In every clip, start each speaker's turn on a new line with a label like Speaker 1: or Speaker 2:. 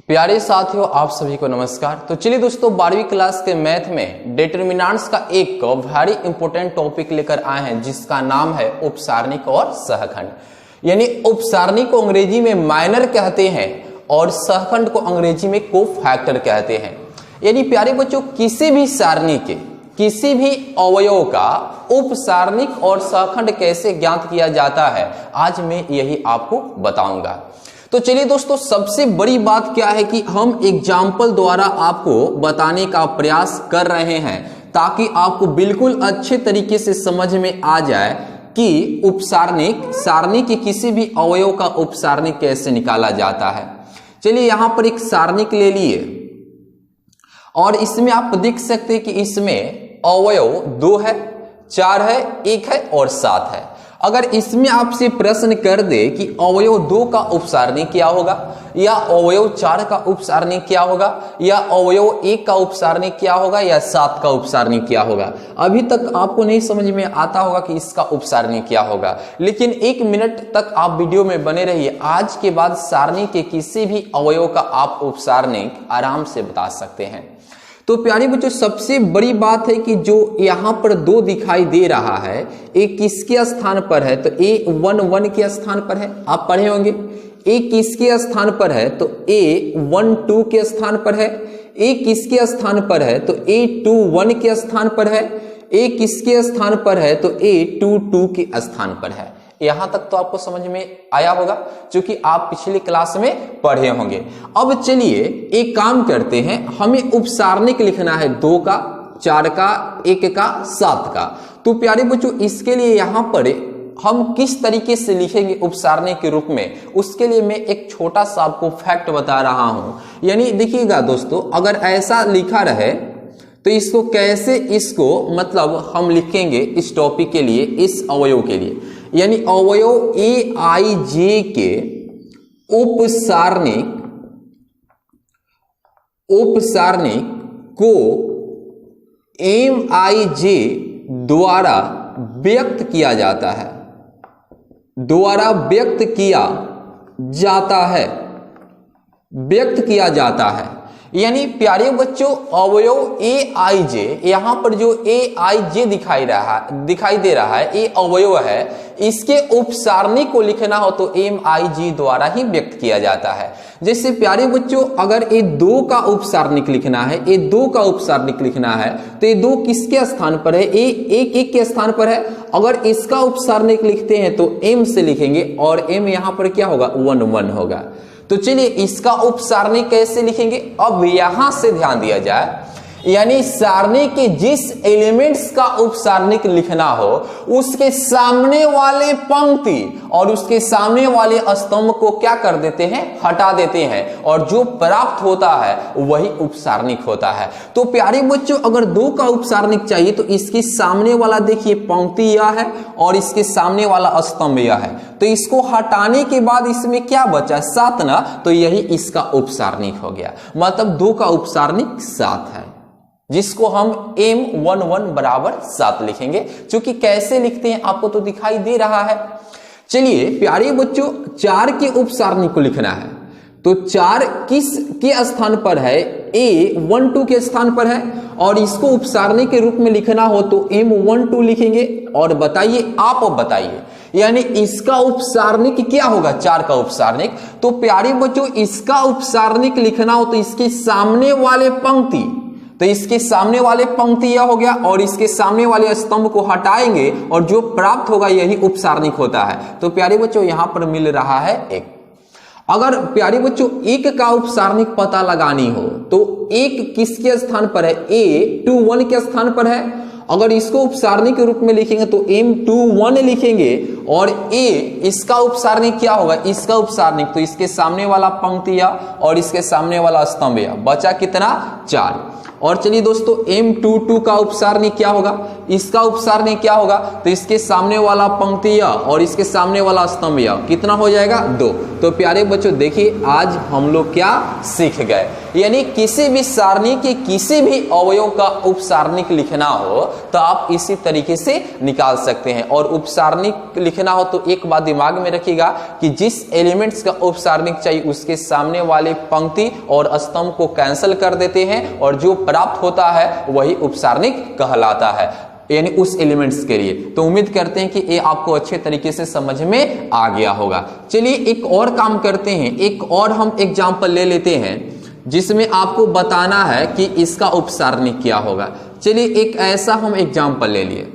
Speaker 1: प्यारे साथियों, आप सभी को नमस्कार। तो चलिए दोस्तों, 12वीं क्लास के मैथ में डिटरमिनेंट्स का एक वेरी इंपॉर्टेंट टॉपिक लेकर आए हैं जिसका नाम है उपसारणिक और सहखंड। यानी उपसारणिक को अंग्रेजी में माइनर कहते हैं और सहखंड को अंग्रेजी में कोफैक्टर कहते हैं। यानी प्यारे बच्चों, किसी भी सारणी के किसी भी अवयव का उपसारणिक और सहखंड कैसे ज्ञात किया जाता है, आज मैं यही आपको बताऊंगा। तो चलिए दोस्तों, सबसे बड़ी बात क्या है कि हम एग्जाम्पल द्वारा आपको बताने का प्रयास कर रहे हैं ताकि आपको बिल्कुल अच्छे तरीके से समझ में आ जाए कि उपसारणिक सारणी के किसी भी अवयव का उपसारणिक कैसे निकाला जाता है। चलिए यहां पर एक सारणिक ले लिए और इसमें आप देख सकते हैं कि इसमें अवयव 2 है, 4 है, 1 है और 7 है। अगर इसमें आपसे प्रश्न कर दे कि अवयव 2 का उपसारणिक क्या होगा, या अवयव 4 का उपसारणिक क्या होगा, या अवयव 1 का उपसारणिक क्या होगा, या 7 का उपसारणिक क्या होगा, अभी तक आपको नहीं समझ में आता होगा कि इसका उपसारणिक क्या होगा। लेकिन 1 मिनट तक आप वीडियो में बने रहिए। आज के बाद सारणी के किसी भी अवयव का आप उपसारणिक आराम से बता सकते हैं। तो प्यारे बच्चों, सबसे बड़ी बात है कि जो यहां पर 2 दिखाई दे रहा है, एक किसके स्थान पर है, तो A11 के स्थान पर है, आप पढ़े होंगे। एक किसके स्थान पर है, तो A12 के स्थान पर है। एक किसके स्थान पर है, तो A21 के स्थान पर है। एक किसके स्थान पर है, तो A22 के स्थान पर है। यहां तक तो आपको समझ में आया होगा क्योंकि आप पिछली क्लास में पढ़े होंगे। अब चलिए एक काम करते हैं, हमें उपसारणिक लिखना है 2 का, 4 का, 1 का, 7 का। तो प्यारे बच्चों, इसके लिए यहां पर हम किस तरीके से लिखेंगे उपसारणिक के रूप में, उसके लिए मैं एक छोटा सा आपको फैक्ट बता रहा हूं। यानी देखिएगा दोस्तों, अगर ऐसा लिखा रहे तो इसको कैसे मतलब हम लिखेंगे इस टॉपिक के लिए, इस अवयव के लिए। यानी अवयव AIJ के उपसारणिक को MIJ द्वारा व्यक्त किया जाता है। यानी प्यारे बच्चों, अवयव AIJ, यहां पर जो AIJ दिखाई दे रहा है, ये अवयव है, इसके उपसारणिक को लिखना हो तो MIJ द्वारा ही व्यक्त किया जाता है। जैसे प्यारे बच्चों, अगर ये 2 का उपसारणिक लिखना है, ये 2 का उपसारणिक लिखना है, तो ये 2 किसके स्थान पर है, ये 1 के स्थान पर है। अगर इसका उपसारणिक लिखते हैं तो M से लिखेंगे और M यहां पर क्या होगा, 1 होगा। तो चलिए इसका उपसारणिक कैसे लिखेंगे, अब यहां से ध्यान दिया जाए। यानी सारणी के जिस एलिमेंट्स का उपसारणिक लिखना हो, उसके सामने वाले पंक्ति और उसके सामने वाले स्तंभ को क्या कर देते हैं, हटा देते हैं, और जो प्राप्त होता है वही उपसारणिक होता है। तो प्यारे बच्चों, अगर 2 का उपसारणिक चाहिए तो इसके सामने वाला देखिए पंक्ति यह है और इसके सामने वाला स्तंभ यह है, तो इसको हटाने के बाद इसमें क्या बचा, 7 ना, तो यही इसका उपसारणिक हो गया। मतलब 2 का उपसारणिक 7 है, जिसको हम M11 बराबर 7 लिखेंगे। क्योंकि कैसे लिखते हैं आपको तो दिखाई दे रहा है। चलिए प्यारे बच्चों, 4 के उपसारणिक को लिखना है, तो 4 किस के स्थान पर है, A12 के स्थान पर है, और इसको उपसारणिक के रूप में लिखना हो तो M12 लिखेंगे। और बताइए, आप बताइए, यानी इसका उपसारणिक क्या होगा, 4 का उपसारणिक। तो प्यारे बच्चों, इसका उपसारणिक लिखना हो तो इसके सामने वाले पंक्ति, तो इसके सामने वाले पंक्ति यह हो गया और इसके सामने वाले स्तंभ को हटाएंगे और जो प्राप्त होगा यही उपसारणिक होता है। तो प्यारे बच्चों, यहां पर मिल रहा है 1। अगर प्यारे बच्चों 1 का उपसारणिक पता लगानी हो तो 1 किसके स्थान पर है, A21 के स्थान पर है। अगर इसको उपसारणिक के रूप में लिखेंगे तो M21 लिखेंगे, और A इसका उपसारणिक क्या होगा, इसका उपसारणिक, तो इसके सामने वाला पंक्ति और इसके सामने वाला स्तंभ, बचा कितना, 4। और चलिए दोस्तों, M22 का उपसारणिक क्या होगा, इसका उपसारणिक क्या होगा, तो इसके सामने वाला पंक्ति और इसके सामने वाला स्तंभ कितना हो जाएगा, 2। तो प्यारे बच्चों देखिए, आज हम लोग क्या सीख गए। यानी किसी भी सारणी के किसी भी अवयव का उपसारणिक लिखना हो तो आप इसी तरीके से निकाल सकते हैं। और उपसारणिक लिखना हो तो एक बात दिमाग में रखिएगा कि जिस एलिमेंट्स का उपसारणिक चाहिए उसके सामने वाले पंक्ति और स्तंभ को कैंसिल कर देते हैं और जो प्राप्त होता है वही उपसारणिक कहलाता है, यानी उस एलिमेंट्स के लिए। तो उम्मीद करते हैं कि ये आपको अच्छे तरीके से समझ में आ गया होगा। चलिए एक और काम करते हैं, एक और हम एग्जांपल ले लेते हैं जिसमें आपको बताना है कि इसका उपसारणिक क्या होगा। चलिए एक ऐसा हम एग्जांपल ले लिए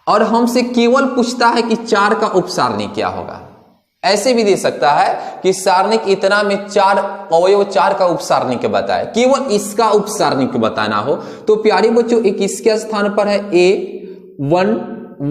Speaker 1: और हमसे केवल पूछता है कि 4 का उपसारणिक क्या होगा। ऐसे भी दे सकता है कि सारणिक इतना में 4 अवयव 4 का उपसारणिक बताए, केवल इसका उपसारणिक बताना हो तो प्यारे बच्चों एक इसके स्थान पर है A1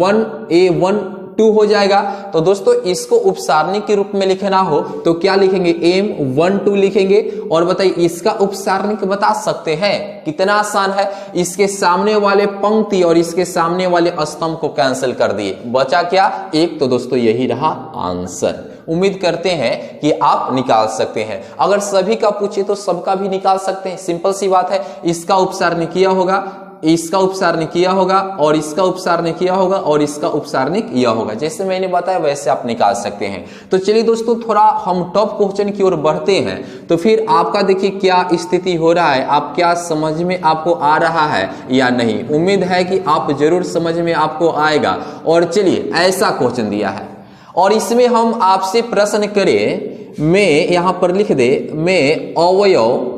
Speaker 1: 1 A1 2 हो जाएगा। तो दोस्तों इसको उपसारणिक के रूप में लिखना हो तो क्या लिखेंगे, M12 लिखेंगे। और बताइए इसका उपसारणिक बता सकते हैं, कितना आसान है। इसके सामने वाले पंक्ति और इसके सामने वाले स्तंभ को कैंसिल कर दिए, बचा क्या, 1। तो दोस्तों यही रहा आंसर। उम्मीद करते हैं कि आप निकाल सकते हैं। अगर सभी का पूछे तो सबका भी निकाल सकते हैं, सिंपल सी बात है। इसका उपसारणिक किया होगा, इसका उपसारणिक किया होगा और इसका उपसारणिक किया होगा और इसका उपसारणिक यह होगा। जैसे मैंने बताया वैसे आप निकाल सकते हैं। तो चलिए दोस्तों थोड़ा हम टॉप क्वेश्चन की ओर बढ़ते हैं। तो फिर आपका देखिए क्या स्थिति हो रहा है, आप क्या समझ में आपको आ रहा है या नहीं। उम्मीद है कि आप जरूर समझ में आपको आएगा। और चलिए ऐसा क्वेश्चन दिया है और इसमें हम आपसे प्रश्न करें, मैं यहां पर लिख दे, मैं अवयव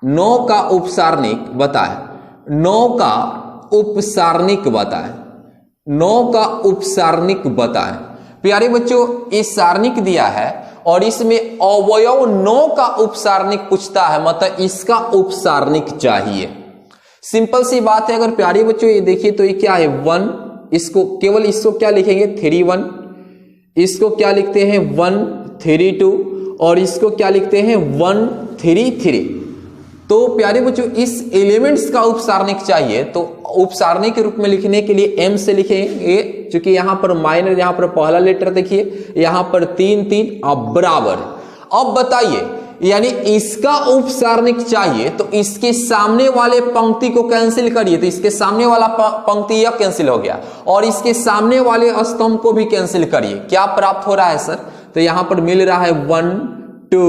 Speaker 1: 9 का उपसारणिक बताए, 9 का उपसारणिक बताए, 9 का उपसारणिक बताए। प्यारे बच्चों इस सारणिक दिया है और इसमें अवयव 9 का उपसारणिक पूछता है, मतलब इसका उपसारणिक चाहिए। सिंपल सी बात है। अगर प्यारे बच्चों ये देखिए तो ये क्या है 1, इसको केवल इसको क्या लिखेंगे 3 1, इसको क्या लिखते हैं 1 3 2 और इसको क्या लिखते हैं 1 3 3। तो प्यारे बच्चों इस एलिमेंट्स का उपसारणिक चाहिए तो उपसारणिक के रूप में लिखने के लिए m से लिखेंगे, क्योंकि यहां पर माइनर, यहां पर पहला लेटर देखिए, यहां पर 3 3 अब बराबर। अब बताइए यानी इसका उपसारणिक चाहिए तो इसके सामने वाले पंक्ति को कैंसिल करिए, तो इसके सामने वाला पंक्ति यह कैंसिल हो गया और इसके सामने वाले स्तंभ को भी कैंसिल करिए। क्या प्राप्त हो रहा है सर, तो यहां पर मिल रहा है 1 2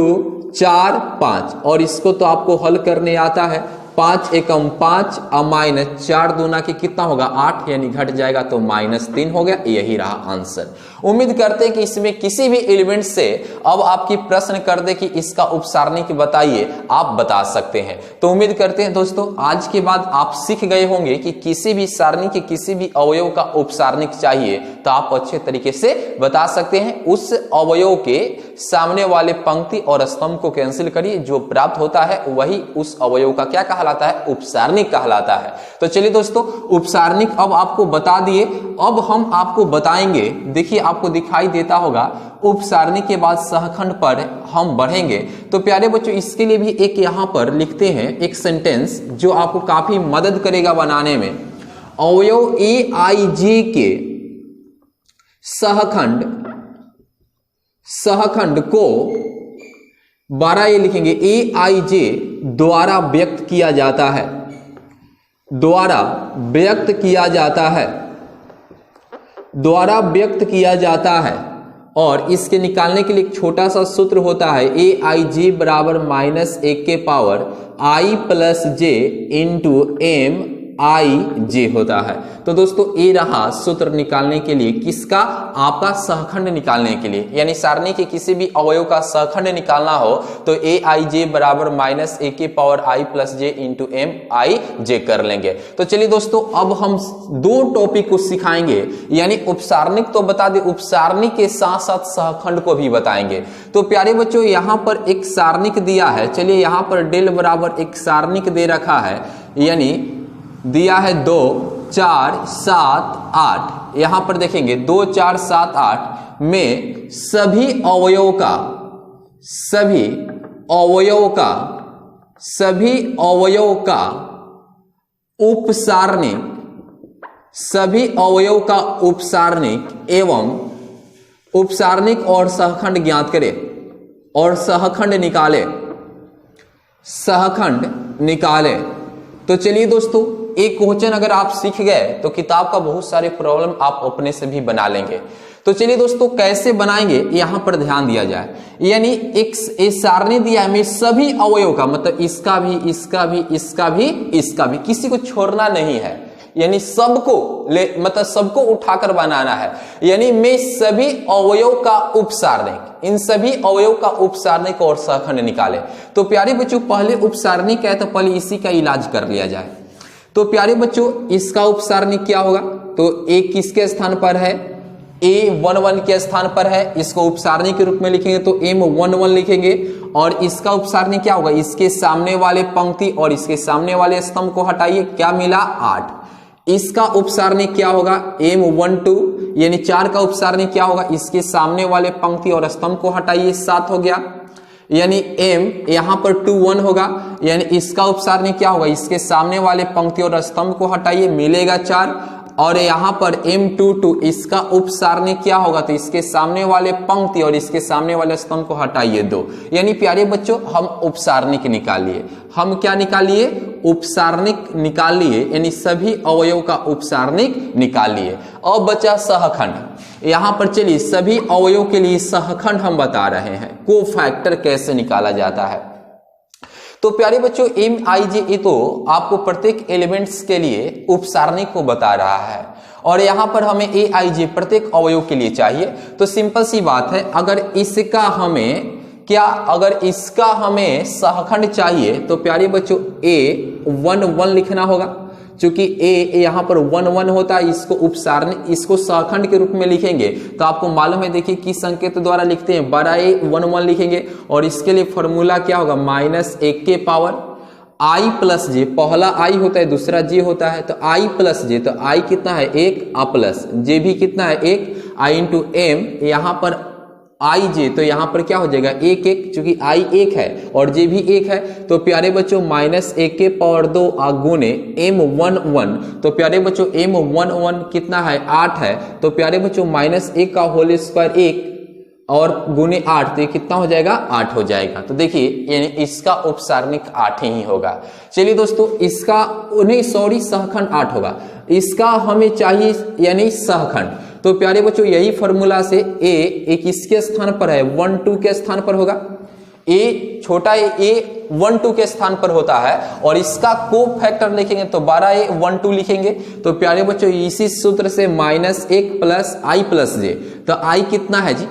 Speaker 1: 4 5 और इसको तो आपको हल करने आता है। 5 एकम 5 और माइनस 4 दूना की कितना होगा 8, यानी घट जाएगा तो -3 हो गया। यही रहा आंसर। उम्मीद करते हैं कि इसमें किसी भी एलिमेंट से अब आपकी प्रश्न कर दे कि इसका उपसारणिक बताइए, आप बता सकते हैं। तो उम्मीद करते हैं दोस्तों आज के बाद आप सीख गए होंगे कि किसी भी सारणी के किसी भी अवयव का उपसारणिक चाहिए तो आप अच्छे तरीके से बता सकते हैं। उस अवयव के सामने वाले पंक्ति और स्तंभ को कैंसिल करिए, जो प्राप्त होता है वही उस अवयव का क्या कहलाता है, उपसारणिक कहलाता है। तो चलिए दोस्तों उपसारणिक अब आपको बता दिए। अब हम आपको बताएंगे, देखिए आपको दिखाई देता होगा उपसारणिक के बाद सहखंड पर हम बढ़ेंगे। तो प्यारे बच्चों इसके लिए भी एक यहां पर लिखते हैं एक सेंटेंस जो आपको काफी मदद करेगा बनाने में। अवयव AIJ के सहखंड को 12 ये लिखेंगे AIJ द्वारा व्यक्त किया जाता है, द्वारा व्यक्त किया जाता है, द्वारा व्यक्त किया जाता है। और इसके निकालने के लिए एक छोटा सा सूत्र होता है AIJ बराबर -1 के power I plus J into MIJ होता है। तो दोस्तों ये रहा सूत्र निकालने के लिए, किसका, आपका सहखंड निकालने के लिए, यानी सारणी के किसी भी अवयव का सहखंड निकालना हो तो AIJ बराबर -1 के power I plus J into MIJ कर लेंगे। तो चलिए दोस्तों अब हम 2 टॉपिक को सिखाएंगे, यानी उपसारणिक तो बता दे, उपसारणिक के साथ साथ सहखंड को भी बताएंगे। तो प्यारे बच्चों यहां पर एक सारणिक दिया है, चलिए यहां पर डेल बराबर एक सारणिक दे रखा है, यानी दिया है 2 4 7 8। यहां पर देखेंगे 2 4 7 8 में सभी अवयव का उपसारणिक, सभी अवयव का उपसारणिक एवं उपसारणिक और सहखंड ज्ञात करें और सहखंड निकाले। सहखंड निकालें। तो चलिए दोस्तों, एक क्वेश्चन अगर आप सीख गए तो किताब का बहुत सारे प्रॉब्लम आप अपने से भी बना लेंगे। तो चलिए दोस्तों, कैसे बनाएंगे यहां पर ध्यान दिया जाए। यानी एक सारणी दिया है में सभी अवयव का, मतलब इसका भी, इसका भी, इसका भी, इसका भी, किसी को छोड़ना नहीं है। यानी सबको मतलब सबको उठाकर बनाना है। यानी मैं सभी अवयव का उपसारणिक, इन सभी अवयव का उपसारणिक और सहखंड निकाले। तो प्यारे बच्चों, पहले उपसारणिक है तो पहले इसी का इलाज कर लिया जाए। तो प्यारे बच्चों, इसका उपसारणिक क्या होगा? तो ए किसके स्थान पर है? A11 के स्थान पर है। इसको उपसारणिक के रूप में लिखेंगे तो M11 लिखेंगे। और इसका उपसारणिक क्या होगा? इसके सामने वाले पंक्ति और इसके सामने वाले स्तंभ को हटाइए, क्या मिला? 8। इसका उपसारणिक क्या होगा? M12, यानी 4 का उपसारणिक क्या होगा? इसके सामने वाले पंक्ति और स्तंभ को हटाइए, 7 हो गया। यानी M यहां पर 21 होगा। यानी इसका उपसारणिक क्या होगा? इसके सामने वाले पंक्ति और स्तंभ को हटाइए, मिलेगा 4। और यहां पर M22, इसका उपसारणिक क्या होगा? तो इसके सामने वाले पंक्ति और इसके सामने वाले स्तंभ को हटाइए, 2। यानी प्यारे बच्चों, हम उपसारणिक निकाल लिए। हम क्या निकाल लिए? उपसारणिक निकाल लिए, यानी सभी अवयव का उपसारणिक निकाल लिए। अब बचा सहखंड। यहां पर चलिए सभी अवयव के लिए सहखंड हम बता रहे हैं, कोफैक्टर कैसे निकाला जाता है। तो प्यारे बच्चों, MIJ तो आपको प्रत्येक एलिमेंट्स के लिए उपसारणिक को बता रहा है और यहां पर हमें AIJ प्रत्येक अवयव के लिए चाहिए। तो सिंपल सी बात है, अगर इसका हमें सहखंड चाहिए तो प्यारे बच्चों A11 लिखना होगा। चूंकि A यहां पर 1 होता है, इसको उपसारणिक, इसको सहखंड के रूप में लिखेंगे तो आपको मालूम है, देखिए किस संकेत द्वारा लिखते हैं, बड़ा A 1 लिखेंगे। और इसके लिए फॉर्मूला क्या होगा? -1 के पावर I प्लस J। पहला I होता है, दूसरा J होता है, तो I प्लस J। तो I कितना है? 1, प्लस J भी कितना है? 1, I इंटू M। यहाँ पर IJ तो यहां पर क्या हो जाएगा? 1 1, चूंकि I 1 है और J भी 1 है। तो प्यारे बच्चों -1 के पावर 2 गुने M11। तो प्यारे बच्चों M11 कितना है? 8 है। तो प्यारे बच्चों -1 का होल स्क्वायर 1 और गुने 8, तो ये कितना हो जाएगा? 8 हो जाएगा। तो देखिए यानी इसका उपसारणिक 8 ही होगा। चलिए दोस्तों, इसका सहखंड 8 होगा। इसका हमें चाहिए यानी सहखंड। तो प्यारे बच्चों, यही फॉर्मूला से A किसके स्थान पर है? 1 2 के स्थान पर होगा। छोटा A 1 2 के स्थान पर होता है और इसका कोफैक्टर लिखेंगे तो बड़ा A 1 2 लिखेंगे। तो प्यारे बच्चों, इसी सूत्र से -1 प्लस I प्लस J। तो I कितना है जी?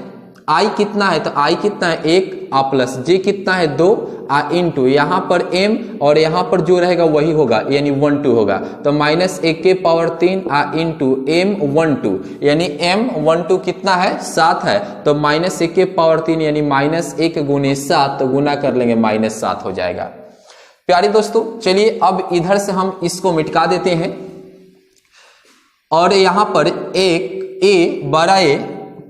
Speaker 1: I कितना है? तो I कितना है? 1 प्लस J कितना है? 2 इंटू यहाँ पर M और यहाँ पर जो रहेगा वही होगा, यानी 1 2 होगा। तो -1 के पावर 3 इंटू M12, यानी M12 कितना है? 7 है। तो -1 के पावर 3 यानी -1 गुने 7, तो गुना कर लेंगे, -7 हो जाएगा। प्यारे दोस्तों, चलिए अब इधर से हम इसको मिटका देते हैं और यहाँ पर एक A बड़ा A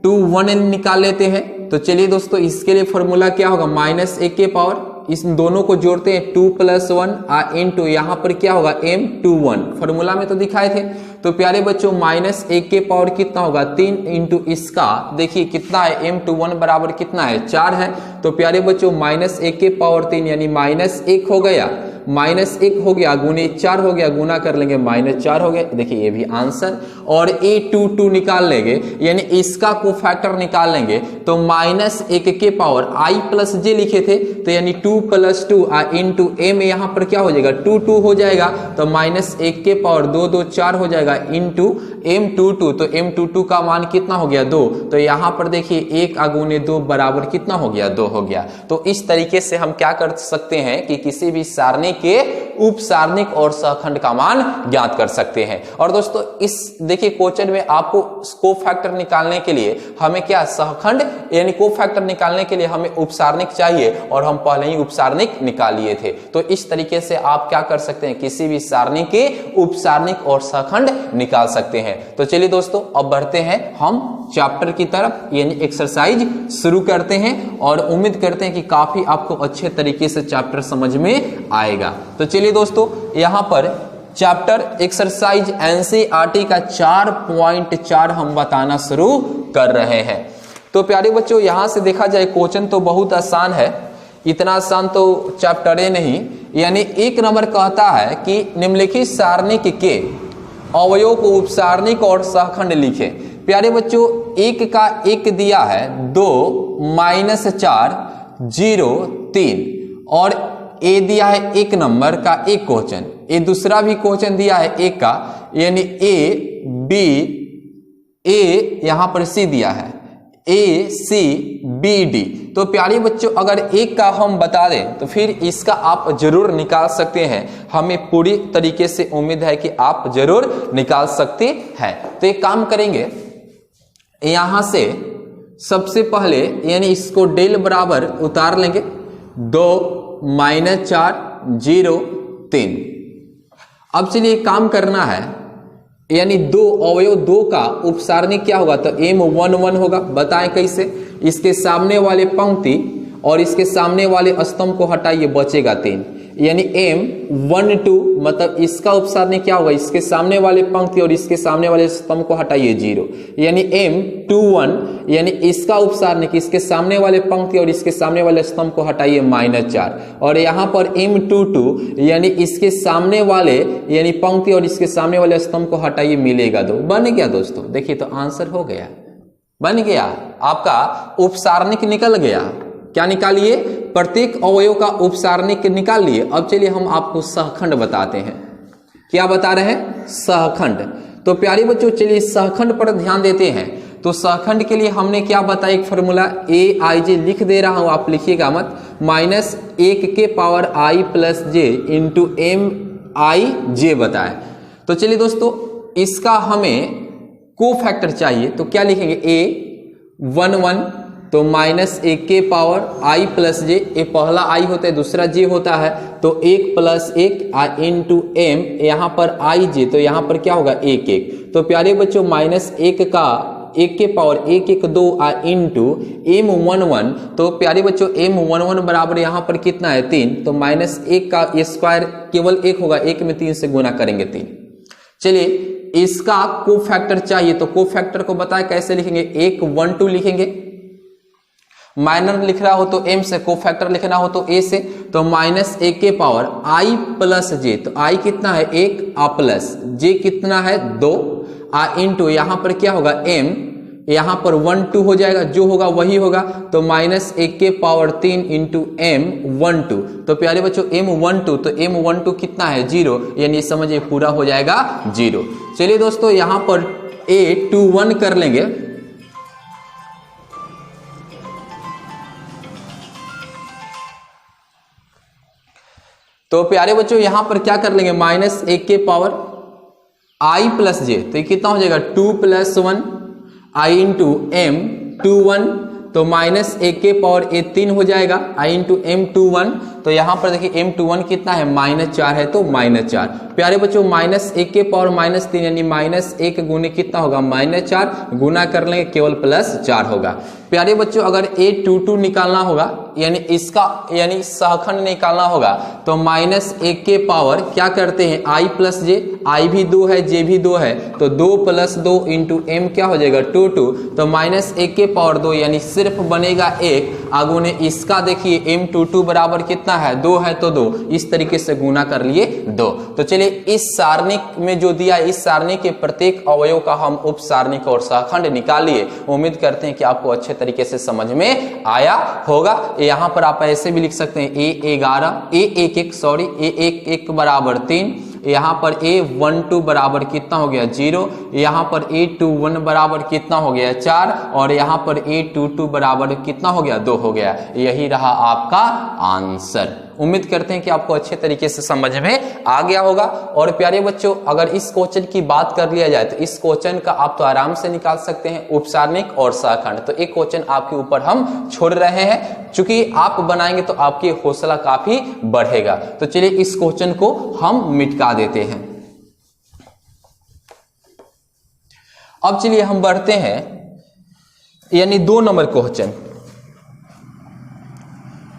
Speaker 1: 2 1 निकाल लेते हैं। तो चलिए दोस्तों, इसके लिए फॉर्मूला क्या होगा? -1 के पावर, इस दोनों को जोड़ते हैं 2 + 1 इंटू यहाँ पर क्या होगा? M21। फॉर्मूला में तो दिखाए थे। तो प्यारे बच्चों, -1 के पावर कितना होगा? 3 इंटू इसका, देखिए कितना है? M21 बराबर कितना है? 4 है। तो प्यारे बच्चों, -1 के पावर 3 यानी -1 हो गया, -1 हो गया गुने 4 हो गया, गुना कर लेंगे, -4 हो गया। देखिए ये भी आंसर। और A22 निकाल लेंगे, यानी इसका कोफैक्टर निकाल लेंगे तो -1 के पावर I प्लस J लिखे थे, तो यानी 2 + 2 इंटू M यहाँ पर क्या हो जाएगा? 2 2 हो जाएगा। तो -1 के पावर 2 2 4 हो जाएगा इंटू M22। तो M22 का मान कितना हो गया? 2। तो यहाँ पर देखिए 1 गुने 2 बराबर कितना हो गया? 2 हो गया। तो इस तरीके से हम क्या कर सकते हैं कि किसी भी सारणी के उपसारणिक और सहखंड का मान ज्ञात कर सकते हैं। और दोस्तों, इस देखिए क्वेश्चन में आपको कोफैक्टर निकालने के लिए हमें क्या? सहखंड यानी कोफैक्टर निकालने के लिए हमें उपसारणिक चाहिए और हम पहले ही उपसारणिक निकाल लिए थे। तो इस तरीके से आप क्या कर सकते हैं? किसी भी सारणी के उपसारणिक और सहखंड निकाल सकते हैं। तो चलिए दोस्तों, अब बढ़ते हैं हम चैप्टर की तरफ, यानी एक्सरसाइज शुरू करते हैं और उम्मीद करते हैं कि काफी आपको अच्छे तरीके से चैप्टर समझ में आएगा। तो चलिए दोस्तों, यहां पर चैप्टर एक्सरसाइज NCERT का 4.4 हम बताना शुरू कर रहे हैं। तो प्यारे बच्चों, यहां से देखा जाए क्वेश्चन तो बहुत आसान है। इतना आसान तो चैप्टर है नहीं। यानी 1 नंबर कहता है कि निम्नलिखित सारणिक के अवयव को उपसारणिक और सहखंड लिखें। प्यारे बच्चों 1 का 1 दिया है 2 -4 0 3 और ए दिया है 1 नंबर का एक क्वेश्चन, ये दूसरा भी क्वेश्चन दिया है 1 का, यानी ए बी ए यहां पर सी दिया है ए सी बी डी। तो प्यारे बच्चों अगर 1 का हम बता दें तो फिर इसका आप जरूर निकाल सकते हैं। हमें पूरी तरीके से उम्मीद है कि आप जरूर निकाल सकते हैं। तो एक काम करेंगे, यहां से सबसे पहले यानी इसको डेल बराबर उतार लेंगे 2 -4 0 3। अब चलिए काम करना है, यानी 2 अवयव 2 का उपसारणिक क्या होगा, तो M11 होगा। बताएं कैसे, इसके सामने वाले पंक्ति और इसके सामने वाले स्तंभ को हटाइए, बचेगा 3, यानी M12 मतलब इसका उपसारणिक क्या होगा, इसके सामने वाले पंक्ति और इसके सामने वाले स्तंभ को हटाइए 0, यानी M21 यानी इसका उपसारणिक इसके सामने वाले पंक्ति और इसके सामने वाले स्तंभ को हटाइए -4, और यहाँ पर M22 यानी इसके सामने वाले यानी पंक्ति और इसके सामने वाले स्तंभ को हटाइए, मिलेगा 2। बन गया दोस्तों, देखिए तो आंसर हो गया, बन गया, आपका उपसारणिक निकल गया। क्या निकालिए, प्रत्येक अवयव का उपसारणिक निकाल लिए। अब चलिए हम आपको सहखंड बताते हैं। क्या बता रहे हैं, सहखंड। तो प्यारे बच्चों चलिए सहखंड पर ध्यान देते हैं। तो सहखंड के लिए हमने क्या बताया, एक फॉर्मूला AIJ लिख दे रहा हूं, आप लिखिएगा मत, -1 के power I + j into MIJ बताए। तो चलिए दोस्तों इसका हमें को फैक्टर चाहिए, तो क्या लिखेंगे, A11 तो -1 के पावर I + j, ये पहला I होता है दूसरा j होता है, तो 1 + 1 इंटू M, यहाँ पर IJ तो यहाँ पर क्या होगा 1 1। तो प्यारे बच्चों -1 का 1 के पावर 1 1 2 इंटू M11, तो प्यारे बच्चों M11 बराबर यहाँ पर कितना है 3, तो -1 का स्क्वायर केवल 1 होगा, 1 में 3 से गुना करेंगे 3। चलिए इसका को फैक्टर चाहिए, तो को फैक्टर को बताए कैसे लिखेंगे, 112 लिखेंगे, माइनर लिख रहा हो तो M से, को फैक्टर लिखना हो तो A से, तो -1 के पावर I + j, तो I कितना है 1 प्लस j कितना है 2 इंटू यहाँ पर क्या होगा M, यहाँ पर 1 2 हो जाएगा, जो होगा वही होगा, तो -1 के पावर 3 इंटू M12। तो प्यारे बच्चों M12 तो M12 कितना है 0, यानी समझिए पूरा हो जाएगा 0। चलिए दोस्तों यहाँ पर A21 कर लेंगे। तो प्यारे बच्चों यहां पर क्या कर लेंगे, -1 के पावर I + j, तो ये कितना हो जाएगा 2 + 1 I इंटू M21, तो -1 के पावर 3 हो जाएगा I इंटू M21। तो यहां पर देखिए M21 कितना है -4 है, तो -4। प्यारे बच्चों -1 के पावर -3 यानी -1 गुने कितना होगा -4, गुना कर लेंगे केवल +4 होगा। प्यारे बच्चों अगर A22 निकालना होगा यानी इसका यानी सहखंड निकालना होगा, तो -1 के पावर क्या करते हैं I + j, I भी 2 है j भी 2 है, तो 2 + 2 इंटू M क्या हो जाएगा 2 2, तो -1 के पावर 2 यानी सिर्फ बनेगा 1, आगुने इसका देखिए M22 बराबर कितना है 2 है, तो 2 इस तरीके से गुना कर लिए 2। तो चलिए इस सारणिक में जो दिया इस सारणिक के प्रत्येक अवयव का हम उप सारणिक और सहखंड निकालिए। उम्मीद करते हैं कि आपको अच्छे तरीके से समझ में आया होगा। यहाँ पर आप ऐसे भी लिख सकते हैं A11 बराबर 3, यहाँ पर A12 बराबर कितना हो गया 0, यहाँ पर A21 बराबर कितना हो गया 4, और यहाँ पर A22 बराबर कितना हो गया 2 हो गया। यही रहा आपका आंसर। उम्मीद करते हैं कि आपको अच्छे तरीके से समझ में आ गया होगा। और प्यारे बच्चों अगर इस क्वेश्चन की बात कर लिया जाए तो इस क्वेश्चन का आप तो आराम से निकाल सकते हैं उपसारणिक और सहखंड। तो एक क्वेश्चन आपके ऊपर हम छोड़ रहे हैं, चूंकि आप बनाएंगे तो आपकी हौसला काफी बढ़ेगा। तो चलिए इस क्वेश्चन को हम मिटा देते हैं। अब चलिए हम बढ़ते हैं यानी 2 नंबर क्वेश्चन।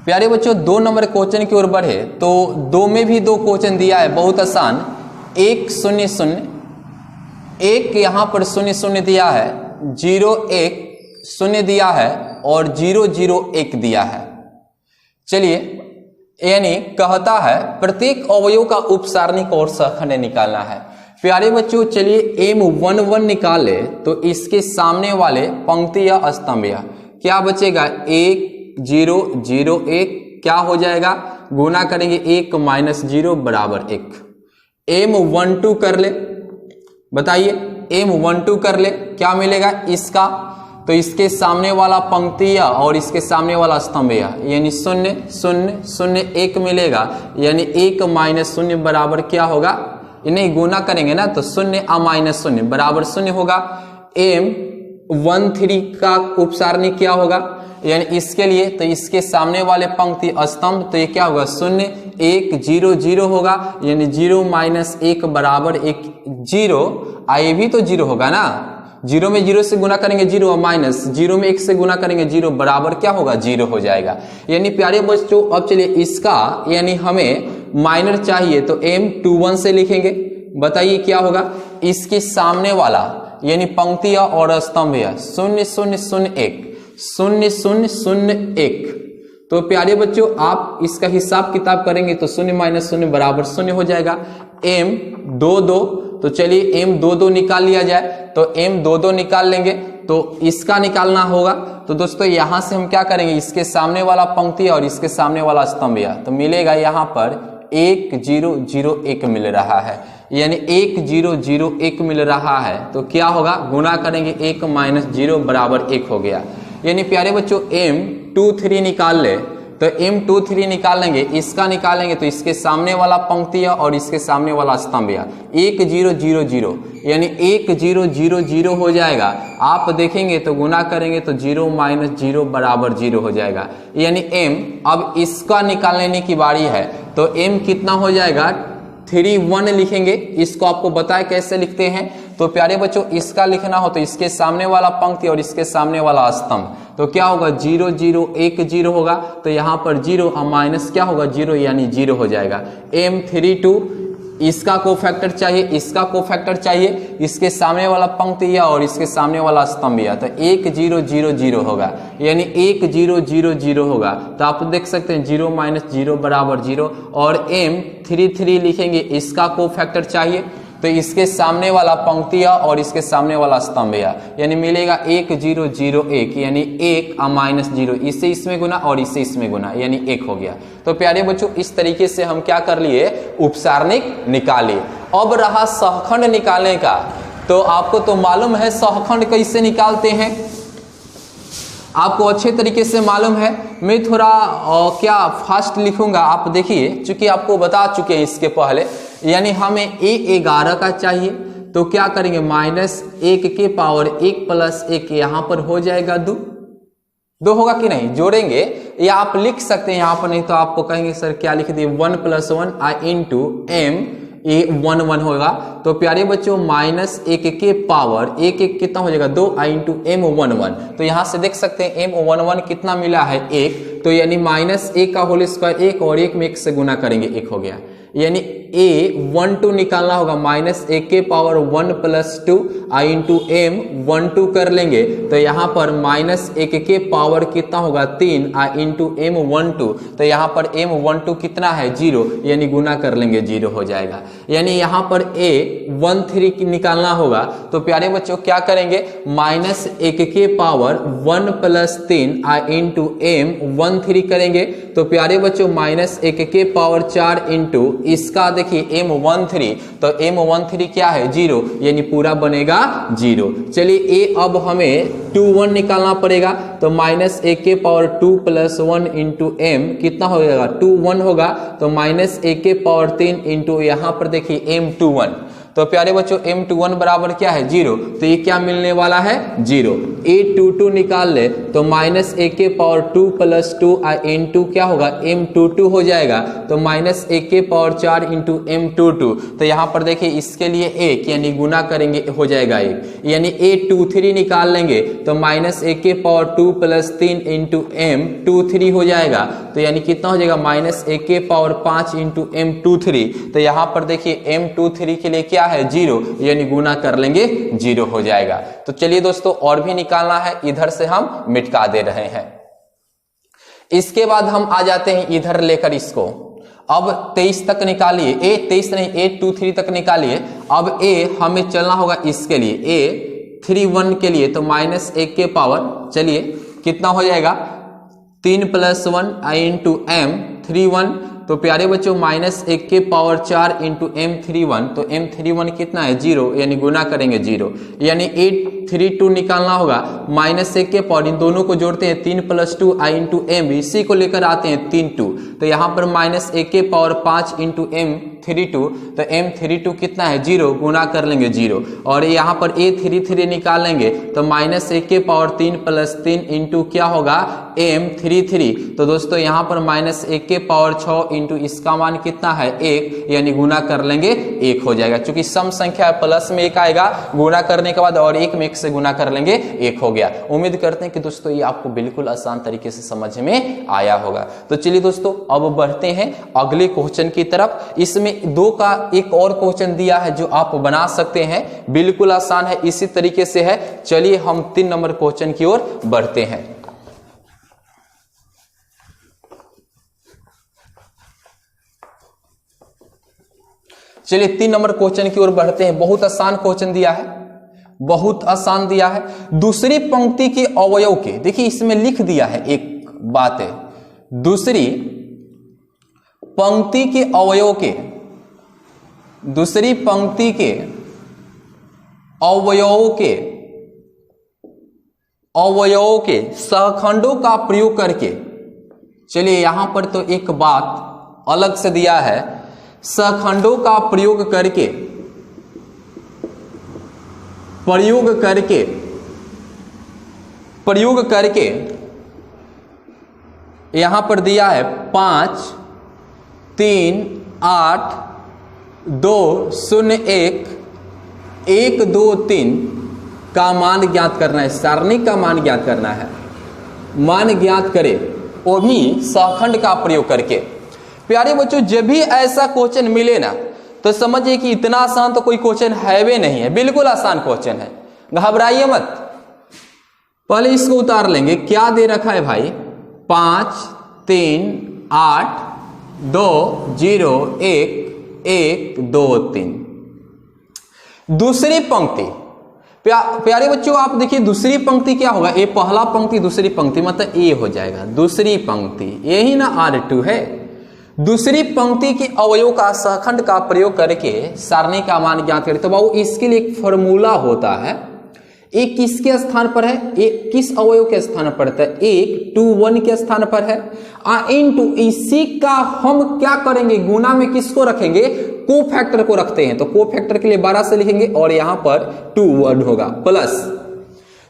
Speaker 1: प्यारे बच्चों 2 नंबर क्वेश्चन की ओर बढ़े तो 2 में भी 2 क्वेश्चन दिया है, बहुत आसान। 1 0 0 1 यहां पर 0 0 दिया है, 0 1 0 दिया है और 0 0 1 दिया है। चलिए, यानी कहता है प्रत्येक अवयव का उपसारणिक और सहखंड निकालना है। प्यारे बच्चों चलिए M11 निकाले तो इसके सामने वाले पंक्ति या स्तंभ या क्या बचेगा 1 0 0 1 क्या हो जाएगा, गुना करेंगे 1 माइनस 0 बराबर 1। M12 कर ले, बताइए M12 कर ले क्या मिलेगा इसका, तो इसके सामने वाला पंक्तिया और इसके सामने वाला स्तंभ यानी 0 0 0 1 मिलेगा, यानी 1 माइनस 0 बराबर क्या होगा, इन्हें गुना करेंगे ना तो 0 माइनस 0 बराबर 0 होगा। M13 का उपसारणिक क्या होगा, यानी इसके लिए तो इसके सामने वाले पंक्ति स्तंभ तो ये क्या होगा 0 1 0 0 होगा, यानी 0 माइनस 1 बराबर 1 0, ये भी तो 0 होगा ना, 0 में 0 से गुना करेंगे 0 और माइनस 0 में 1 से गुना करेंगे 0 बराबर क्या होगा 0 हो जाएगा। यानी प्यारे बच्चों अब चलिए इसका यानी हमें माइनर चाहिए तो M21 से लिखेंगे, बताइए क्या होगा, इसके सामने वाला यानी पंक्तियां और स्तंभ 0 0 0 1 0 0 0 1, तो प्यारे बच्चों आप इसका हिसाब किताब करेंगे तो 0 माइनस 0 बराबर 0 हो जाएगा। M22 तो चलिए M22 निकाल लिया जाए, तो M22 निकाल लेंगे तो इसका निकालना होगा, तो दोस्तों यहां से हम क्या करेंगे इसके सामने वाला पंक्ति और इसके सामने वाला स्तंभ तो मिलेगा यहाँ पर 1 0 0 1 मिल रहा है, यानी 1 0 0 1 मिल रहा है, तो क्या होगा गुना करेंगे 1 माइनस 0 बराबर 1 हो गया। यानी प्यारे बच्चों M23 निकाल ले तो M23 निकाल लेंगे, इसका निकालेंगे तो इसके सामने वाला पंक्ति और इसके सामने वाला स्तंभ 1 0 0 0 यानी 1 0 0 0 हो जाएगा। आप देखेंगे तो गुना करेंगे तो 0 माइनस 0 बराबर 0 हो जाएगा, यानी M अब इसका निकालने की बारी है, तो M कितना हो जाएगा 31 लिखेंगे। इसको आपको बताए कैसे लिखते हैं, तो प्यारे बच्चों इसका लिखना हो तो इसके सामने वाला पंक्ति और इसके सामने वाला स्तंभ तो क्या होगा 0 0 1 0 होगा, तो यहाँ पर 0 माइनस क्या होगा 0 यानी 0 हो जाएगा। M32 इसका कोफैक्टर चाहिए, इसका कोफैक्टर चाहिए, इसके सामने वाला पंक्ति और इसके सामने वाला स्तंभ तो 1 0 0 0 होगा, यानी 1 0 0 0 होगा, तो आप देख सकते हैं 0 माइनस 0 बराबर 0। और M33 लिखेंगे, इसका कोफैक्टर चाहिए तो इसके सामने वाला पंक्तियां और इसके सामने वाला स्तंभ यानी मिलेगा 1 0 0 1 यानी 1 माइनस 0, इससे इसमें गुना और इससे इसमें गुना यानी 1 हो गया। तो प्यारे बच्चों इस तरीके से हम क्या कर लिए उपसारणिक निकालिए। अब रहा सहखंड निकालने का, तो आपको तो मालूम है सहखंड कैसे निकालते हैं, आपको अच्छे तरीके से मालूम है। मैं थोड़ा क्या फास्ट लिखूंगा, आप देखिए चूंकि आपको बता चुके हैं इसके पहले, यानी हमें A11 का चाहिए तो क्या करेंगे -1 के पावर 1 प्लस 1 यहाँ पर हो जाएगा 2 होगा कि नहीं, जोड़ेंगे या आप लिख सकते हैं यहाँ पर, नहीं तो आपको कहेंगे सर क्या लिख दिए 1 + 1 I इंटू M11 होगा। तो प्यारे बच्चों -1 के पावर 1 1 कितना हो जाएगा 2 I इंटू M11, तो यहाँ से देख सकते हैं M11 कितना मिला है 1, तो यानी -1 का होल स्क्वायर 1 और 1 में 1 से गुना करेंगे 1 हो गया, यानी A12 निकालना होगा -1 के पावर 1 + 2 I इंटू M12 कर लेंगे, तो यहाँ पर -1 के पावर कितना होगा 3 I इंटू M12, तो यहाँ पर M12 कितना है 0, यानी गुना कर लेंगे 0 हो जाएगा। यानी यहाँ पर A13 निकालना होगा, तो प्यारे बच्चों क्या करेंगे -1 के पावर 1 + 3 I इंटू M13 करेंगे, तो प्यारे बच्चों -1 के पावर 4 इंटू इसका देखिए M13, तो M13 क्या है 0, यानी पूरा बनेगा 0। चलिए A अब हमें 21 निकालना पड़ेगा, तो -1 के पावर 2 + 1 इंटू M कितना हो जाएगा 21 होगा, तो -1 के पावर 3 इंटू यहाँ पर देखिए M21, तो प्यारे बच्चों M21 बराबर क्या है 0, तो ये क्या मिलने वाला है 0। A22 निकाल ले तो -1 के पावर 2 + 2 I इंटू क्या होगा M22 हो जाएगा, तो -1 के पावर 4 इंटू M22, तो यहाँ पर देखिए इसके लिए 1 यानी गुना करेंगे हो जाएगा 1, यानी A23 निकाल लेंगे तो -1 के पावर 2 + 3 इंटू M23 हो जाएगा, तो यानी कितना हो जाएगा -1 के पावर 5 इंटू M23, तो यहाँ पर देखिए M23 के लिए क्या है 0, यानी गुना कर लेंगे 0 हो जाएगा। तो चलिए दोस्तों और भी निकालना है, इधर से हम मिटका दे रहे हैं। इसके बाद हम आ जाते हैं इधर लेकर इसको, अब 23 तक निकालिए, ए 23 नहीं ए 23 तक निकालिए। अब ए हमें चलना होगा इसके लिए, ए 31 के लिए, तो -1 के पावर, चलिए कितना हो जाएगा 3 + 1 इंटू m 31, तो प्यारे बच्चों -1 के पावर 4 इंटू m31, तो m31 कितना है 0, यानी गुना करेंगे 0, यानी 832 निकालना होगा। -1 के पावर, इन दोनों को जोड़ते हैं 3 + 2 i इंटू m, इसी को लेकर आते हैं 3 2, तो यहाँ पर -1 के पावर 5 इंटू m32, तो m32 कितना है 0, गुना कर लेंगे 0, और यहाँ पर a33 निकालेंगे तो -1 के पावर 3 + 3 इंटू क्या होगा m33, तो दोस्तों यहाँ पर -1 के पावर 6 इंटू इसका मान कितना है 1, यानी गुना कर लेंगे 1 हो जाएगा। चूंकि सम संख्या है प्लस में 1 आएगा, गुना करने के बाद और 1 में 1 से गुना कर लेंगे 1 हो गया। उम्मीद करते हैं कि दोस्तों ये आपको बिल्कुल आसान तरीके से समझ में आया होगा। तो चलिए दोस्तों अब बढ़ते हैं अगले क्वेश्चन की तरफ। इसमें 2 का एक और क्वेश्चन दिया है जो आप बना सकते हैं, बिल्कुल आसान है, इसी तरीके से है। चलिए हम 3 नंबर क्वेश्चन की ओर बढ़ते हैं। चलिए 3 नंबर क्वेश्चन की ओर बढ़ते हैं। बहुत आसान क्वेश्चन दिया है, बहुत आसान दिया है। दूसरी पंक्ति के अवयव के, देखिए इसमें लिख दिया है एक बात है, दूसरी पंक्ति के अवयव के, दूसरी पंक्ति के अवयवों के सहखंडों का प्रयोग करके, चलिए यहां पर तो एक बात अलग से दिया है, सहखंडों का प्रयोग करके यहां पर दिया है 5 3 8 2 0 1 1 2 3 का मान ज्ञात करना है, सारणी का मान ज्ञात करना है, मान ज्ञात करें वो भी सहखंड का प्रयोग करके। प्यारे बच्चों जब भी ऐसा क्वेश्चन मिले ना तो समझिए कि इतना आसान तो कोई क्वेश्चन है भी नहीं है, बिल्कुल आसान क्वेश्चन है, घबराइए मत। पहले इसको उतार लेंगे, क्या दे रखा है भाई 5 3 8 2 0 1 1 2 3। दूसरी पंक्ति, प्यारे बच्चों आप देखिए दूसरी पंक्ति क्या होगा, ये पहला पंक्ति दूसरी पंक्ति मतलब ए हो जाएगा, दूसरी पंक्ति यही ना R2 है। दूसरी पंक्ति के अवयव का सहखंड का प्रयोग करके सारणी का मान ज्ञात करें। तो बाबू इसके लिए एक फॉर्मूला होता है, एक किसके स्थान पर है, एक किस अवयव के स्थान पर है, एक 2 1 के स्थान पर है, इनटू इसी का हम क्या करेंगे गुना में किसको रखेंगे, को फैक्टर को रखते हैं, तो को फैक्टर के लिए 12 से लिखेंगे और यहां पर 2 1 होगा प्लस।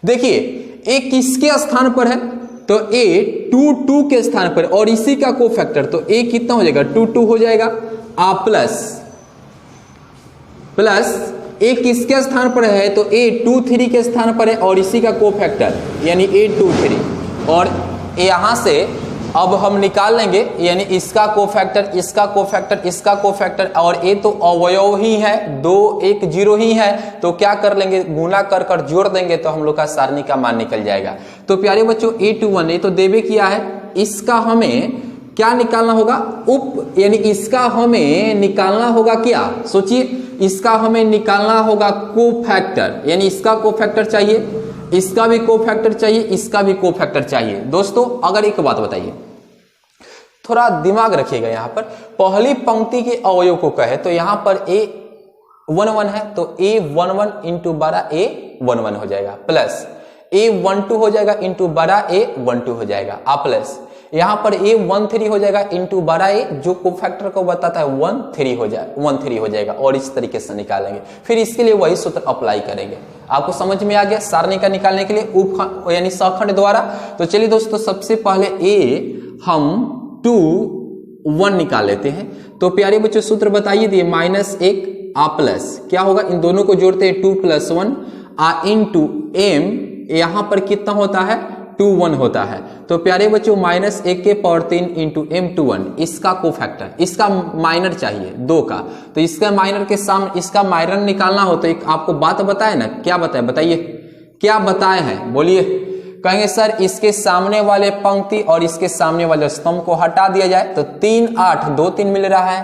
Speaker 1: देखिए एक किसके स्थान पर है, तो a 2 2 के स्थान पर और इसी का को फैक्टर, तो a कितना हो जाएगा 2 2 हो जाएगा, प्लस a किसके स्थान पर है, तो a 2 3 के स्थान पर है और इसी का को फैक्टर यानी a 2 3, और यहां से अब हम निकाल लेंगे यानी इसका को फैक्टर, इसका को फैक्टर, इसका को फैक्टर, और ये तो अवयव ही है, 2 1 0 ही है, तो क्या कर लेंगे गुना कर कर जोड़ देंगे तो हम लोग का सारणी का मान निकल जाएगा। तो प्यारे बच्चों 8 1 ये तो देवे किया है, इसका हमें क्या निकालना होगा उप, यानी इसका हमें निकालना होगा क्या, सोचिए इसका हमें निकालना होगा को फैक्टर, यानी इसका को फैक्टर चाहिए, इसका भी को फैक्टर चाहिए, इसका भी को फैक्टर चाहिए। दोस्तों अगर एक बात बताइए, थोड़ा दिमाग रखिएगा, यहां पर पहली पंक्ति के अवयव को कहे तो यहां पर a 1 1 है, तो a 1 1 इंटू बड़ा a 1 1 हो जाएगा, प्लस a 1 2 हो जाएगा इंटू बड़ा a 1 2 हो जाएगा, प्लस यहां पर a 1 3 हो जाएगा इंटू बड़ा a जो को फैक्टर को बताता है 1 3 हो जाएगा, और इस तरीके से निकालेंगे। फिर इसके लिए वही सूत्र अप्लाई करेंगे। आपको समझ में आ गया सारणी का निकालने के लिए उप यानी सहखंड द्वारा। तो चलिए दोस्तों सबसे पहले a हम 2 1 निकाल लेते हैं। तो प्यारे बच्चों सूत्र बताइए दिए, -1 प्लस क्या होगा, इन दोनों को जोड़ते हैं 2 + 1 इंटू m, यहां पर कितना होता है 2 1 होता है। तो प्यारे बच्चों -1 के पावर 3 इंटू m21, इसका को फैक्टर, इसका माइनर चाहिए 2 का, तो इसका माइनर के सामने इसका माइनर निकालना हो तो एक आपको बात बताए ना, क्या बताए बताइए, क्या बताए हैं बोलिए, कहेंगे सर इसके सामने वाले पंक्ति और इसके सामने वाले स्तंभ को हटा दिया जाए तो 3 8 2 3 मिल रहा है,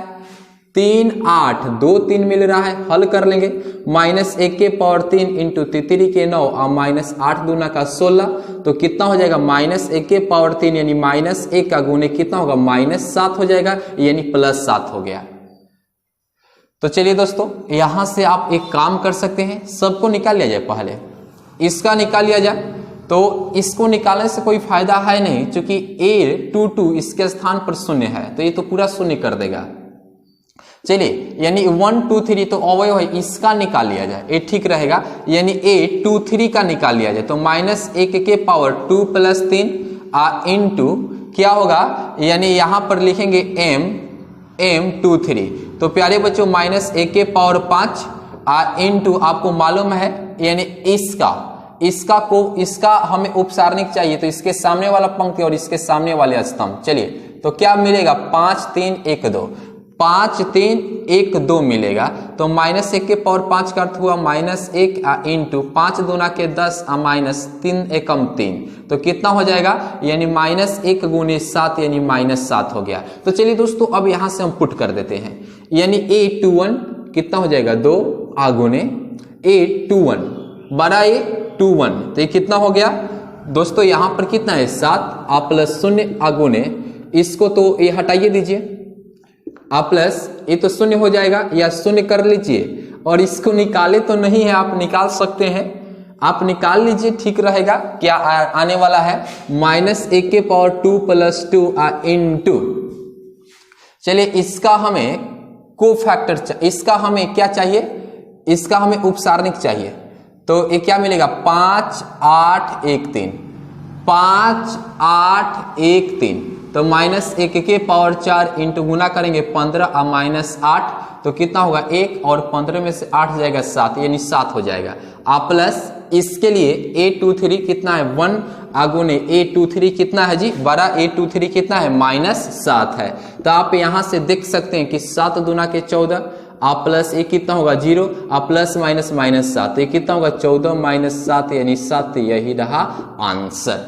Speaker 1: 3 8 2 3 मिल रहा है। हल कर लेंगे, -1 के पावर 3 इंटू 3 के 9 और -8 दूना का 16, तो कितना हो जाएगा -1 के पावर 3 यानी -1 का गुणे कितना होगा -7 हो जाएगा, यानी +7 हो गया। तो चलिए दोस्तों यहां से आप एक काम कर सकते हैं, सबको निकाल लिया जाए, पहले इसका निकाल लिया जाए। तो इसको निकालने से कोई फायदा है नहीं, क्योंकि a22 इसके स्थान पर 0 है तो ये तो पूरा 0 कर देगा। चलिए यानी 1 2 3 तो अवयव है, इसका निकाल लिया जाए, ये ठीक रहेगा, यानी a23 का निकाल लिया जाए। तो -1 के पावर 2 + 3 इंटू क्या होगा, यानी यहां पर लिखेंगे m23। तो प्यारे बच्चों -1 के पावर 5 इंटू आपको मालूम है, यानी इसका हमें उपसारणिक चाहिए, तो इसके सामने वाला पंक्ति और इसके सामने वाले स्तंभ। चलिए तो क्या मिलेगा 5 3 1 2, 5 3 1 2 मिलेगा। तो -1 के पावर 5 का अर्थ हुआ -1 इंटू 5 दूना के 10 -3 एकम 3, तो कितना हो जाएगा, यानी -1 गुणे 7 यानी -7 हो गया। तो चलिए दोस्तों अब यहां से हम पुट कर देते हैं, यानी a21 कितना हो जाएगा 2 गुणे a21 बड़ा a21, तो ये कितना हो गया दोस्तों, यहां पर कितना है 7 +0 गुणे इसको तो ये हटाइए दीजिए, प्लस ये तो 0 हो जाएगा, या 0 कर लीजिए, और इसको निकाले तो नहीं है, आप निकाल सकते हैं, आप निकाल लीजिए, ठीक रहेगा। क्या आने वाला है -1 के पावर 2 + 2 इंटू, चलिए इसका हमें कोफैक्टर, इसका हमें क्या चाहिए, इसका हमें उपसारणिक चाहिए। तो ये क्या मिलेगा 5 8 1 3, 5 8 1 3, तो -1 के पावर 4 इंटू गुना करेंगे 15 -8, तो कितना होगा 1 और 15 में से 8 जाएगा 7, यानी 7 हो जाएगा। प्लस इसके लिए a23 कितना है 1 गुणे a23 कितना है जी, बड़ा a23 कितना है -7 है। तो आप यहां से देख सकते हैं कि 7 दूना के 14 प्लस ये कितना होगा 0 प्लस -7, ये कितना होगा 14 - 7 यानी 7, यही रहा आंसर।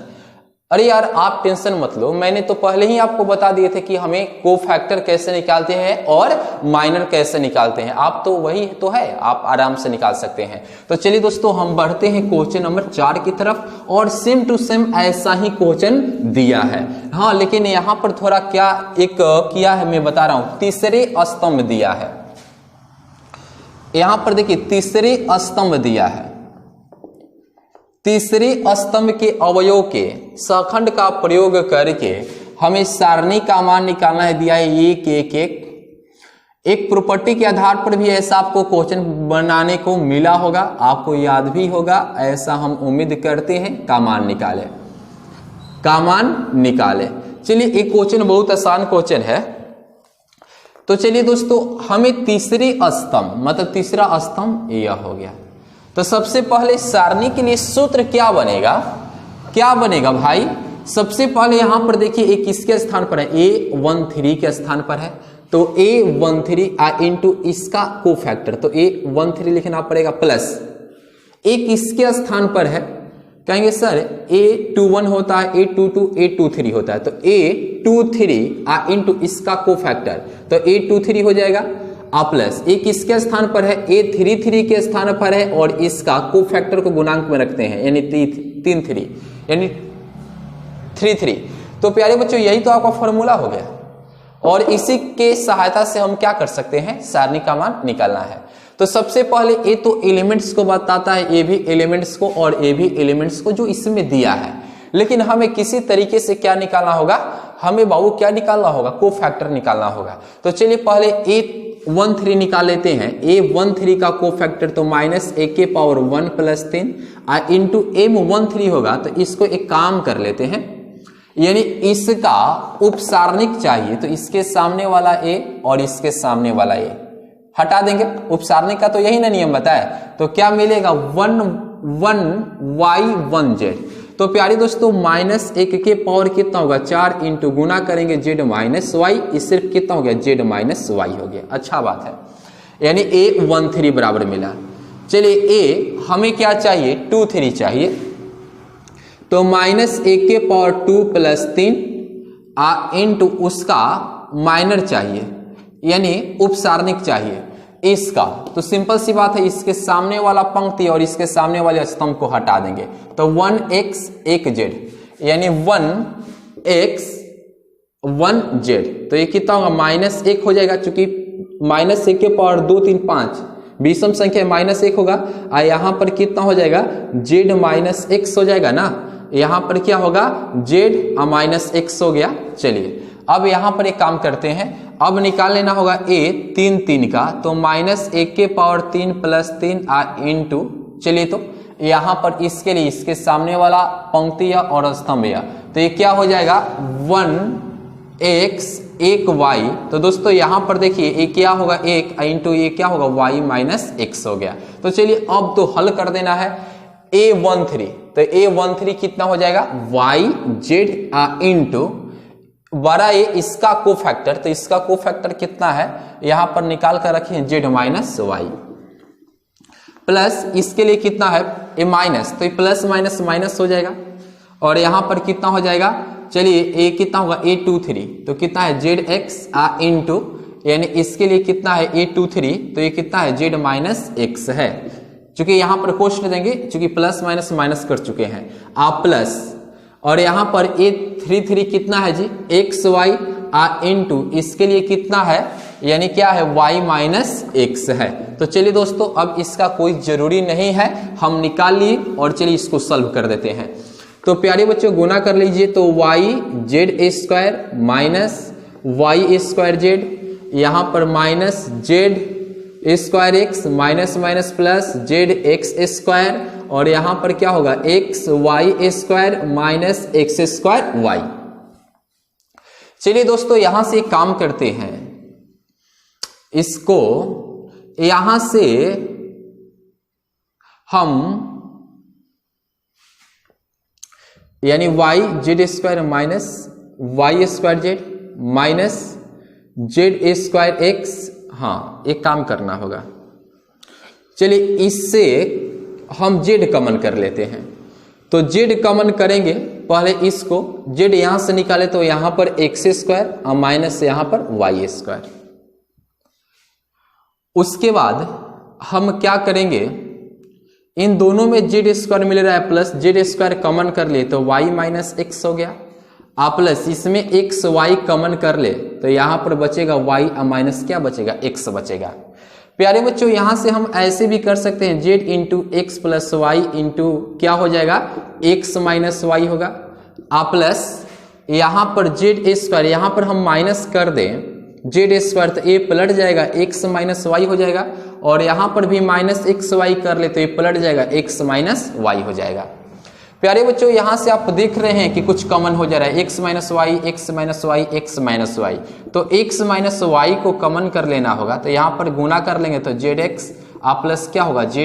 Speaker 1: अरे यार आप टेंशन मत लो, मैंने तो पहले ही आपको बता दिए थे कि हमें कोफैक्टर कैसे निकालते हैं और माइनर कैसे निकालते हैं, आप तो वही तो है, आप आराम से निकाल सकते हैं। तो चलिए दोस्तों हम बढ़ते हैं क्वेश्चन नंबर 4 की तरफ, और सेम टू सेम ऐसा ही क्वेश्चन दिया है। हाँ लेकिन यहां पर थोड़ा क्या एक किया है मैं बता रहा हूं, तीसरे स्तंभ दिया है, यहां पर देखिए तीसरे स्तंभ दिया है, तीसरे स्तंभ के अवयव के सखंड का प्रयोग करके हमें सारणी का मान निकालना है, दिया है 1 1 1। एक प्रॉपर्टी के आधार पर भी ऐसा आपको क्वेश्चन बनाने को मिला होगा, आपको याद भी होगा, ऐसा हम उम्मीद करते हैं। का मान निकाले। चलिए एक क्वेश्चन बहुत आसान क्वेश्चन है। तो चलिए दोस्तों हमें तीसरे स्तंभ मतलब तीसरा स्तंभ यह हो गया। तो सबसे पहले सारणी के लिए सूत्र क्या बनेगा भाई, सबसे पहले यहां पर देखिए एक किसके स्थान पर है, a13 के स्थान पर है, तो a13 इंटू इसका कोफैक्टर, तो a13 लिखना पड़ेगा, प्लस एक इसके स्थान पर है, कहेंगे सर a21 होता है, a22 a23 होता है, तो a23 इंटू इसका कोफैक्टर, तो a23 हो जाएगा, प्लस एक इसके स्थान पर है, a33 के स्थान पर है, और इसका कोफैक्टर को गुणांक में रखते हैं, यानी 3 यानी 3। तो प्यारे बच्चों यही तो आपका फॉर्मूला हो गया, और इसी के सहायता से हम क्या कर सकते हैं, सारणी का मान निकालना है। तो सबसे पहले ये तो एलिमेंट्स को बताता है, ये भी एलिमेंट्स को और ये भी एलिमेंट्स को जो इसमें दिया है, लेकिन हमें किसी तरीके से क्या निकालना होगा, हमें बाबू क्या निकालना होगा, कोफैक्टर निकालना होगा। तो चलिए पहले a13 निकाल लेते हैं, a13 का कोफैक्टर तो -1 के पावर 1 + 3 इंटू m13 होगा, तो इसको एक काम कर लेते हैं, यानी इसका उपसारणिक चाहिए, तो इसके सामने वाला a और इसके सामने वाला a हटा देंगे, उपसारणिक का तो यही ना नियम बताए, तो क्या मिलेगा 1 1 y 1 z। तो प्यारे दोस्तों -1 के पावर कितना होगा 4 इंटू गुना करेंगे z - y, इस सिर्फ कितना हो गया z - y हो गया। अच्छा बात है, यानी a13 बराबर मिला। चलिए a हमें क्या चाहिए 23 चाहिए, तो -1 प्लस 3 इंटू उसका माइनर चाहिए, यानी उपसारणिक चाहिए इसका। तो सिंपल सी बात है, इसके सामने वाला पंक्ति और इसके सामने वाले स्तंभ को हटा देंगे। तो 1x 1z यानी 1x 1z, तो ये कितना होगा -1 हो जाएगा, चूंकि -1 2 3 5 विषम संख्या -1 होगा। और यहां पर कितना हो जाएगा, z -x हो जाएगा ना, यहां पर क्या होगा z -x हो गया। चलिए अब यहां पर एक काम करते हैं, अब निकाल लेना होगा a 3 3 का, तो -1 प्लस 3 इंटू, चलिए तो यहां पर इसके लिए इसके सामने वाला पंक्ति या और स्तंभ या, तो ये क्या हो जाएगा 1x 1y। तो दोस्तों यहां पर देखिए ये क्या होगा 1 इंटू ये क्या होगा y -x हो गया। तो चलिए अब तो हल कर देना है a13, तो a13 कितना हो जाएगा yz इंटू बड़ा ए इसका कोफैक्टर, तो इसका कोफैक्टर कितना है यहां पर निकाल कर रखिए z y, प्लस इसके लिए कितना है ए माइनस, तो ये प्लस माइनस माइनस हो जाएगा। और यहां पर कितना हो जाएगा, चलिए ए कितना होगा a23, तो कितना है zx इंटू, यानी इसके लिए कितना है a23, तो ये कितना है z x है। चूंकि यहां पर कोष्ट देंगे, चूंकि प्लस माइनस माइनस कर चुके हैं आप प्लस, और यहां पर a33 कितना है जी xy इंटू इसके लिए कितना है, यानी क्या है y x है। तो चलिए दोस्तों अब इसका कोई जरूरी नहीं है, हम निकाल लिए और चलिए इसको सॉल्व कर देते हैं। तो प्यारे बच्चों गुना कर लीजिए, तो yz² माइनस y²z, यहां पर -z² minus minus plus zx², और यहां पर क्या होगा xy² माइनस x²y। चलिए दोस्तों यहां से एक काम करते हैं, इसको यहां से हम यानी yz² minus y²z minus za²x, हाँ एक काम करना होगा, चलिए इससे हम z कॉमन कर लेते हैं। तो z कॉमन करेंगे, पहले इसको z यहां से निकाले तो यहां पर x² और माइनस यहां पर y²। उसके बाद हम क्या करेंगे, इन दोनों में z² मिल रहा है, प्लस z² कॉमन कर ले तो y -x हो गया, प्लस इसमें x y कॉमन कर ले तो यहां पर बचेगा y माइनस क्या बचेगा x बचेगा। प्यारे बच्चों यहां से हम ऐसे भी कर सकते हैं, z into x plus y into क्या हो जाएगा x माइनस वाई होगा, प्लस यहां पर z², यहां पर हम माइनस कर दें z² तो ये पलट जाएगा x माइनस वाई हो जाएगा, और यहां पर भी माइनस एक्स वाई कर ले तो ये पलट जाएगा x माइनस वाई हो जाएगा। प्यारे बच्चों यहां से आप देख रहे हैं कि कुछ कॉमन हो जा रहा है, x minus y x minus y x minus y, तो x माइनस वाई को कॉमन कर लेना होगा, तो यहां पर गुना कर लेंगे तो zx प्लस क्या होगा zy,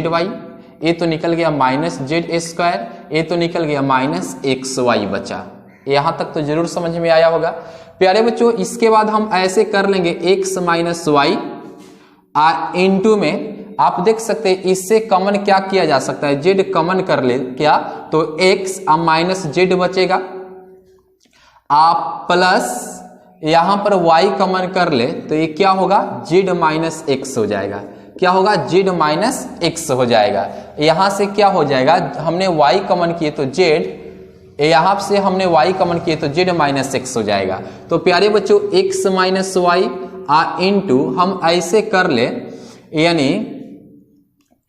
Speaker 1: ये तो निकल गया माइनस z², ये तो निकल गया माइनस xy बचा। यहां तक तो जरूर समझ में आया होगा। प्यारे बच्चों इसके बाद हम ऐसे कर लेंगे x माइनस वाई इंटू में आप देख सकते हैं इससे कॉमन क्या किया जा सकता है, z कॉमन कर ले क्या, तो x माइनस z बचेगा, आप प्लस यहां पर y कॉमन कर ले तो ये क्या होगा z माइनस x हो जाएगा, क्या होगा z माइनस x हो जाएगा। यहां से क्या हो जाएगा, हमने y कॉमन किए तो z, यहां से हमने y कॉमन किए तो z माइनस x हो जाएगा। तो प्यारे बच्चों x माइनस वाई इंटू हम ऐसे कर ले, यानी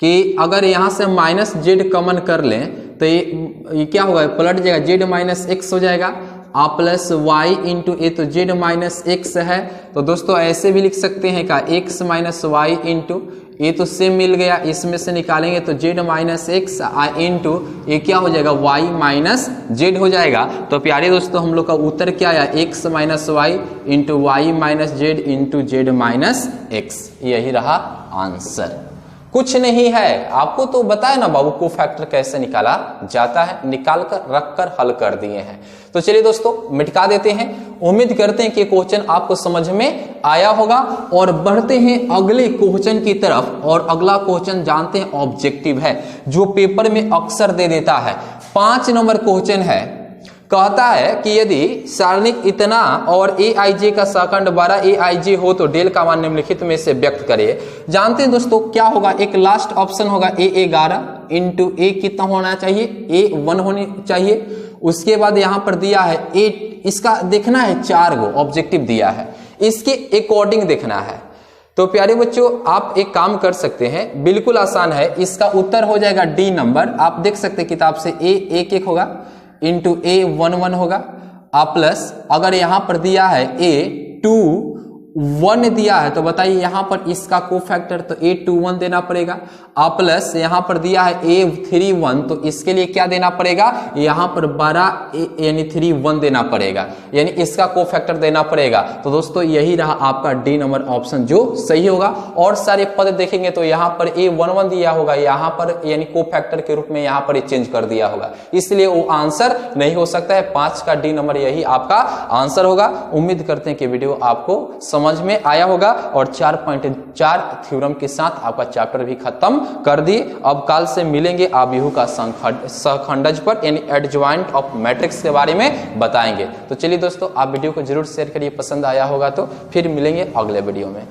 Speaker 1: कि अगर यहां से माइनस z कॉमन कर लें तो ये क्या होगा पलट जाएगा z माइनस x हो जाएगा, प्लस y इंटू ए तो z माइनस x है, तो दोस्तों ऐसे भी लिख सकते हैं का x माइनस वाई इंटू ये तो सेम मिल गया, इसमें से निकालेंगे तो z माइनस एक्स इंटू ये क्या हो जाएगा y माइनस z हो जाएगा। तो प्यारे दोस्तों हम लोग का उत्तर क्या आया x minus y into y minus z into z minus x, यही रहा आंसर। कुछ नहीं है, आपको तो बताया ना बाबू को फैक्टर कैसे निकाला जाता है, निकाल कर रख कर हल कर दिए हैं। तो चलिए दोस्तों मिटा देते हैं, उम्मीद करते हैं कि क्वेश्चन आपको समझ में आया होगा, और बढ़ते हैं अगले क्वेश्चन की तरफ। और अगला क्वेश्चन जानते हैं ऑब्जेक्टिव है, जो पेपर में अक्सर दे देता है। 5 नंबर क्वेश्चन है, कहता है कि यदि सारणिक इतना और aij का सहखंड 12 aij हो तो डेल का मान निम्नलिखित में से व्यक्त करिए। जानते हैं दोस्तों क्या होगा, एक लास्ट ऑप्शन होगा a11 इंटू a कितना होना चाहिए, a1 होनी चाहिए। उसके बाद यहां पर दिया है a, इसका देखना है 4 गो ऑब्जेक्टिव दिया है, इसके अकॉर्डिंग देखना है। तो प्यारे बच्चों आप एक काम कर सकते हैं, बिल्कुल आसान है, इसका उत्तर हो जाएगा डी नंबर। आप देख सकते हैं किताब से a 1 होगा इंटू a11 होगा, प्लस अगर यहां पर दिया है a21 दिया है तो बताइए यहां पर इसका कोफैक्टर तो a21 देना पड़ेगा, प्लस यहां पर दिया है a31 तो इसके लिए क्या देना पड़ेगा, यहां पर 12 यानी 31 देना पड़ेगा, यानी इसका कोफैक्टर देना पड़ेगा। तो दोस्तों यही रहा आपका डी नंबर ऑप्शन जो सही होगा। और सारे पद देखेंगे तो यहां पर a11 दिया होगा, यहां पर यानी कोफैक्टर के रूप में यहां पर चेंज कर दिया होगा, इसलिए वो आंसर नहीं हो सकता है। 5 का डी नंबर यही आपका आंसर होगा। उम्मीद करते हैं कि वीडियो आपको समझ में आया होगा और 4.4 थ्योरम के साथ आपका चैप्टर भी खत्म कर दिए। अब कल से मिलेंगे आव्यूह का सहखंडज पर यानी एडजॉइंट ऑफ मैट्रिक्स के बारे में बताएंगे। तो चलिए दोस्तों आप वीडियो को जरूर शेयर करिए, पसंद आया होगा तो फिर मिलेंगे अगले वीडियो में।